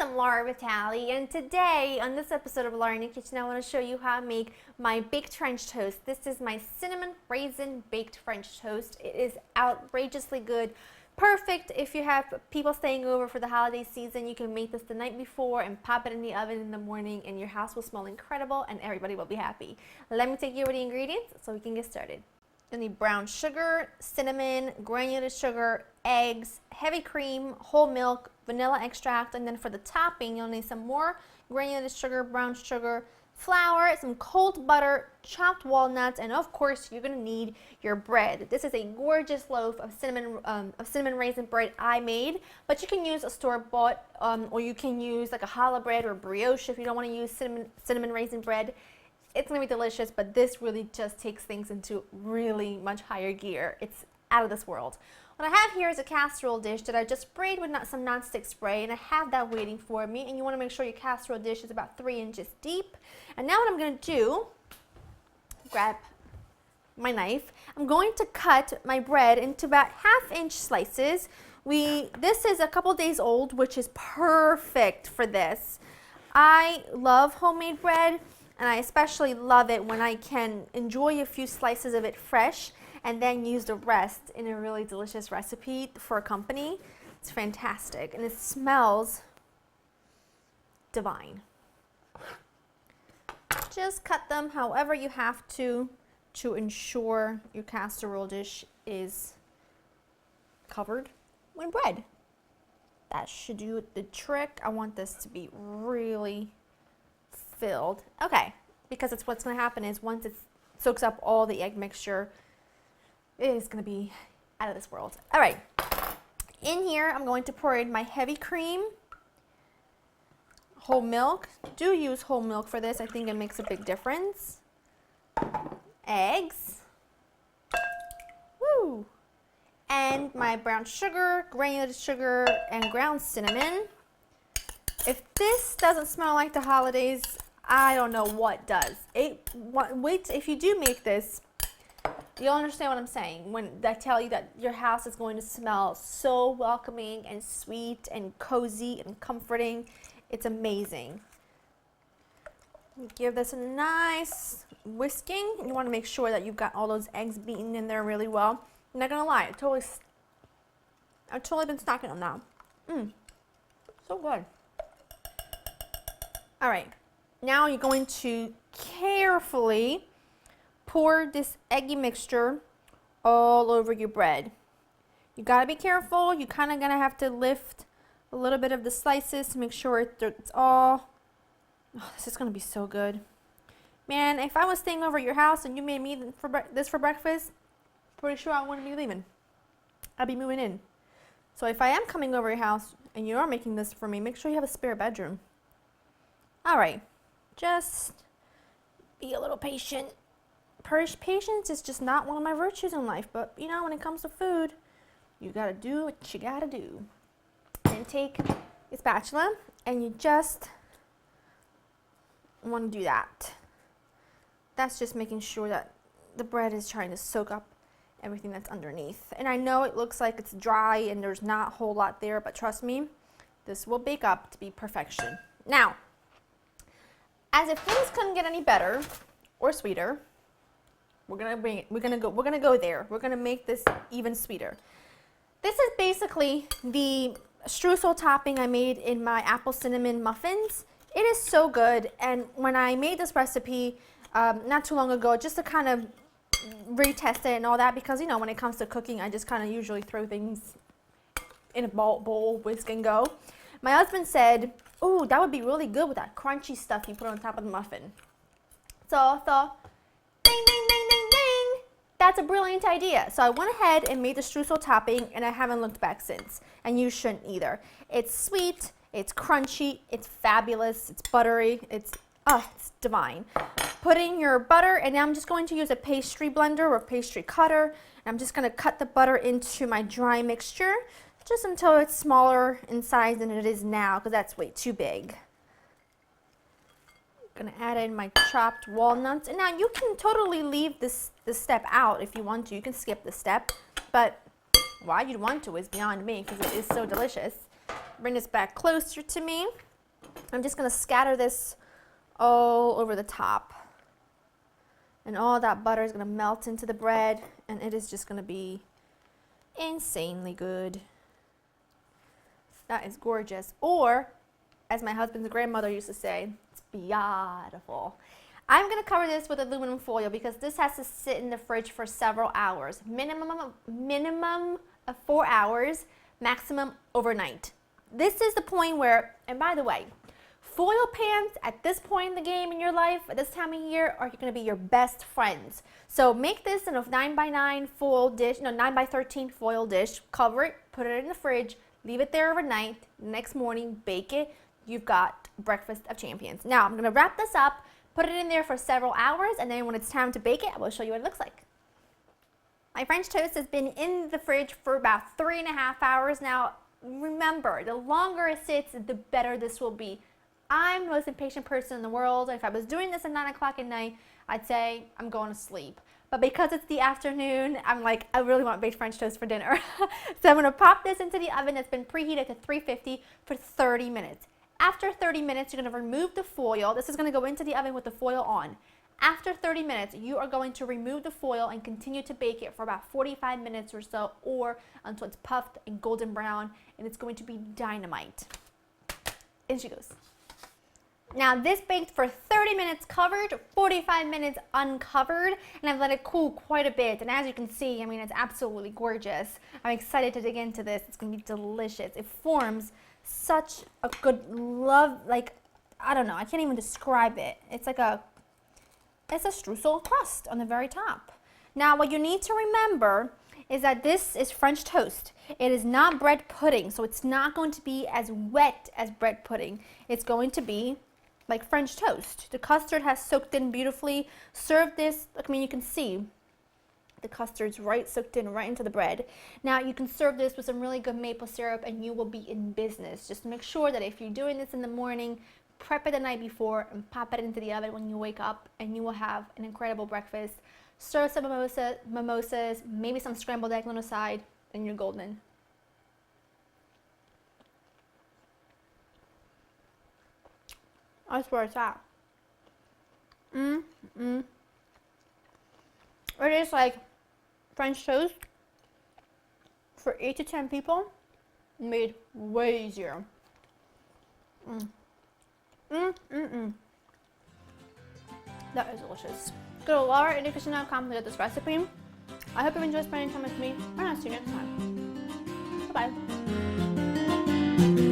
I'm Laura Vitale, and today on this episode of Laura in the Kitchen I want to show you how to make my baked French toast. This is my cinnamon raisin baked French toast. It is outrageously good. Perfect if you have people staying over for the holiday season. You can make this the night before and pop it in the oven in the morning and your house will smell incredible and everybody will be happy. Let me take you over the ingredients so we can get started. You'll need brown sugar, cinnamon, granulated sugar, eggs, heavy cream, whole milk, vanilla extract, and then for the topping you'll need some more granulated sugar, brown sugar, flour, some cold butter, chopped walnuts, and of course you're going to need your bread. This is a gorgeous loaf of cinnamon raisin bread I made, but you can use a store-bought or you can use like a challah bread or brioche if you don't want to use cinnamon raisin bread. It's going to be delicious, but this really just takes things into really much higher gear. It's out of this world. What I have here is a casserole dish that I just sprayed with some nonstick spray, and I have that waiting for me. And you want to make sure your casserole dish is about 3 inches deep. And now what I'm going to do, grab my knife, I'm going to cut my bread into about 1/2 inch slices. This is a couple days old, which is perfect for this. I love homemade bread, and I especially love it when I can enjoy a few slices of it fresh and then use the rest in a really delicious recipe for a company. It's fantastic and it smells divine. Just cut them however you have to ensure your casserole dish is covered with bread. That should do the trick. I want this to be really filled. Okay, because it's what's going to happen is once it soaks up all the egg mixture, it is going to be out of this world. All right, in here I'm going to pour in my heavy cream, whole milk. Do use whole milk for this. I think it makes a big difference. Eggs. Woo! And my brown sugar, granulated sugar, and ground cinnamon. If this doesn't smell like the holidays, I don't know what does. Wait, if you do make this, you'll understand what I'm saying when I tell you that your house is going to smell so welcoming and sweet and cozy and comforting. It's amazing. Give this a nice whisking. You want to make sure that you've got all those eggs beaten in there really well. I'm not gonna lie, I've totally been snacking on that. So good. All right, now you're going to carefully pour this eggy mixture all over your bread. You gotta be careful. You're kind of gonna have to lift a little bit of the slices to make sure it's all. Oh, this is gonna be so good, man. If I was staying over at your house and you made me this for breakfast, pretty sure I wouldn't be leaving. I'd be moving in. So if I am coming over your house and you are making this for me, make sure you have a spare bedroom. All right, just be a little patient. Patience is just not one of my virtues in life, but you know, when it comes to food, you gotta do what you gotta do. And take a spatula and you just want to do that. That's just making sure that the bread is trying to soak up everything that's underneath. And I know it looks like it's dry and there's not a whole lot there, but trust me, this will bake up to be perfection. Now, as if things couldn't get any better or sweeter, we're gonna go there. We're gonna make this even sweeter. This is basically the streusel topping I made in my apple cinnamon muffins. It is so good, and when I made this recipe not too long ago, just to kind of retest it and all that, because you know, when it comes to cooking, I just kind of usually throw things in a bowl, whisk and go. My husband said, "Oh, that would be really good with that crunchy stuff you put on top of the muffin." So I thought, ding, ding, ding, ding, ding. That's a brilliant idea. So I went ahead and made the streusel topping, and I haven't looked back since. And you shouldn't either. It's sweet, it's crunchy, it's fabulous, it's buttery, it's divine. Put in your butter, and now I'm just going to use a pastry blender or pastry cutter. And I'm just going to cut the butter into my dry mixture, just until it's smaller in size than it is now, because that's way too big. I'm going to add in my chopped walnuts. And now you can totally leave this step out if you want to. You can skip the step, but why you'd want to is beyond me, because it is so delicious. Bring this back closer to me. I'm just gonna scatter this all over the top. And all that butter is gonna melt into the bread, and it is just gonna be insanely good. That is gorgeous. Or, as my husband's grandmother used to say, it's beautiful. I'm going to cover this with aluminum foil because this has to sit in the fridge for several hours. Minimum of 4 hours, maximum overnight. This is the point where, and by the way, foil pans at this point in the game in your life, at this time of year, are going to be your best friends. So make this in a 9x9 foil dish, 9x13 foil dish, cover it, put it in the fridge, leave it there overnight, next morning, bake it. You've got breakfast of champions. Now, I'm going to wrap this up, put it in there for several hours, and then when it's time to bake it, I will show you what it looks like. My French toast has been in the fridge for about 3.5 hours now. Remember, the longer it sits, the better this will be. I'm the most impatient person in the world. If I was doing this at 9 o'clock at night, I'd say I'm going to sleep. But because it's the afternoon, I'm like, I really want baked French toast for dinner. So I'm going to pop this into the oven that's been preheated to 350 for 30 minutes. After 30 minutes, you're going to remove the foil. This is going to go into the oven with the foil on. After 30 minutes, you are going to remove the foil and continue to bake it for about 45 minutes or so, or until it's puffed and golden brown, and it's going to be dynamite. In she goes. Now this baked for 30 minutes covered, 45 minutes uncovered, and I've let it cool quite a bit. And as you can see, I mean, it's absolutely gorgeous. I'm excited to dig into this. It's going to be delicious. It forms such a good like, I don't know, I can't even describe it. It's like it's a streusel crust on the very top. Now what you need to remember is that this is French toast. It is not bread pudding, so it's not going to be as wet as bread pudding. It's going to be like French toast. The custard has soaked in beautifully. Serve this, I mean, you can see the custard's soaked in right into the bread. Now you can serve this with some really good maple syrup and you will be in business. Just make sure that if you're doing this in the morning, prep it the night before and pop it into the oven when you wake up, and you will have an incredible breakfast. Serve some mimosas, maybe some scrambled egg on the side, and you're golden. I swear it's at. It is like French toast for 8 to 10 people, made way easier. That is delicious. Go to laurainthekitchen.com to get this recipe. I hope you enjoyed spending time with me, and I'll see you next time. Bye-bye.